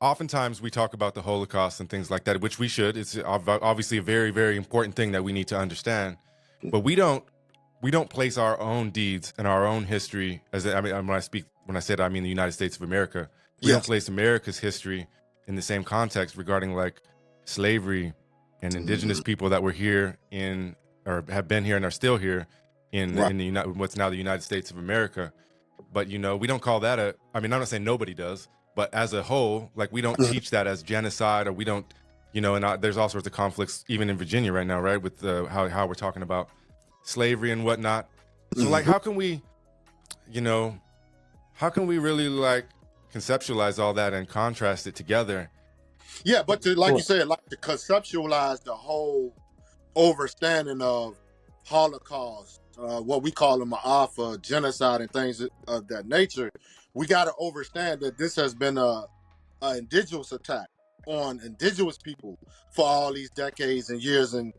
oftentimes we talk about the Holocaust and things like that, which we should. It's obviously a very, very important thing that we need to understand. But we don't place our own deeds and our own history as when I say that, I mean the United States of America. We don't place America's history in the same context regarding like slavery and indigenous people that were here in or have been here and are still here in what's now the United States of America. But we don't call that I'm not saying nobody does, but as a whole, like we don't teach that as genocide, or we don't, and there's all sorts of conflicts even in Virginia right now, right, with how we're talking about slavery and whatnot. So like, how can we really like conceptualize all that and contrast it together? Yeah, but to you said, like to conceptualize the whole overstanding of Holocaust, what we call them Alpha, genocide, and things of that nature, we got to understand that this has been a indigenous attack on indigenous people for all these decades and years and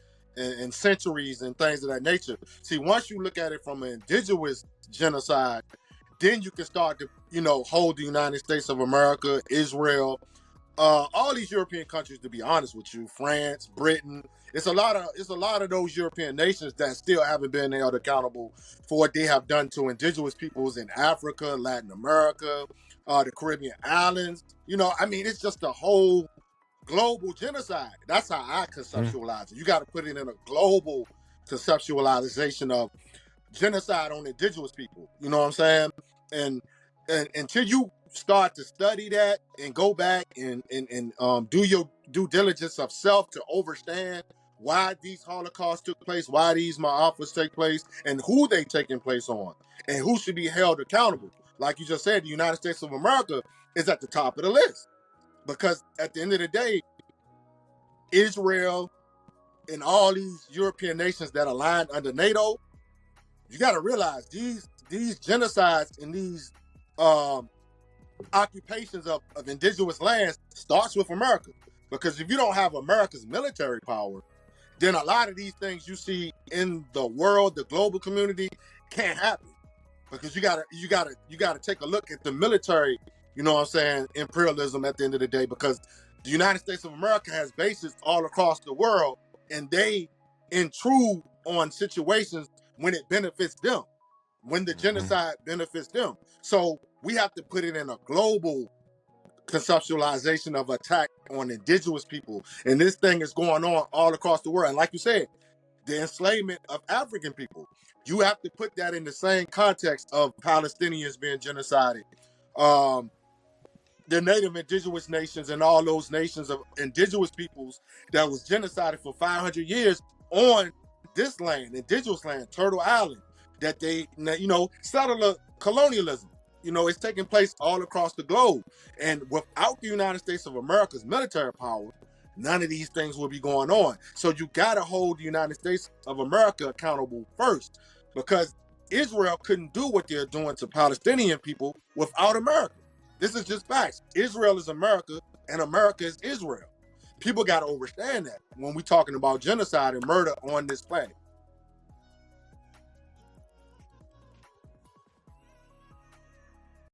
centuries and things of that nature. See, once you look at it from an indigenous genocide, then you can start to, hold the United States of America, Israel, all these European countries, to be honest with you, France, Britain. It's a lot of those European nations that still haven't been held accountable for what they have done to indigenous peoples in Africa, Latin America, the Caribbean islands. It's just a whole global genocide. That's how I conceptualize it. You got to put it in a global conceptualization of genocide on indigenous people. You know what I'm saying? And until you start to study that and go back and do your due diligence of self to understand why these Holocausts took place, why these Ma'afas take place, and who they taking place on, and who should be held accountable. Like you just said, the United States of America is at the top of the list. Because at the end of the day, Israel and all these European nations that aligned under NATO, you got to realize these genocides and these occupations of indigenous lands starts with America. Because if you don't have America's military power, then a lot of these things you see in the world, the global community, can't happen. Because you gotta take a look at the military, imperialism at the end of the day, because the United States of America has bases all across the world, and they intrude on situations when it benefits them, when the genocide benefits them. So we have to put it in a global conceptualization of attack on indigenous people. And this thing is going on all across the world. And like you said, the enslavement of African people, you have to put that in the same context of Palestinians being genocided, the native indigenous nations and all those nations of indigenous peoples that was genocided for 500 years on this land, indigenous land, Turtle Island, that they, settler colonialism. It's taking place all across the globe. And without the United States of America's military power, none of these things will be going on. So you got to hold the United States of America accountable first, because Israel couldn't do what they're doing to Palestinian people without America. This is just facts. Israel is America and America is Israel. People got to understand that when we're talking about genocide and murder on this planet.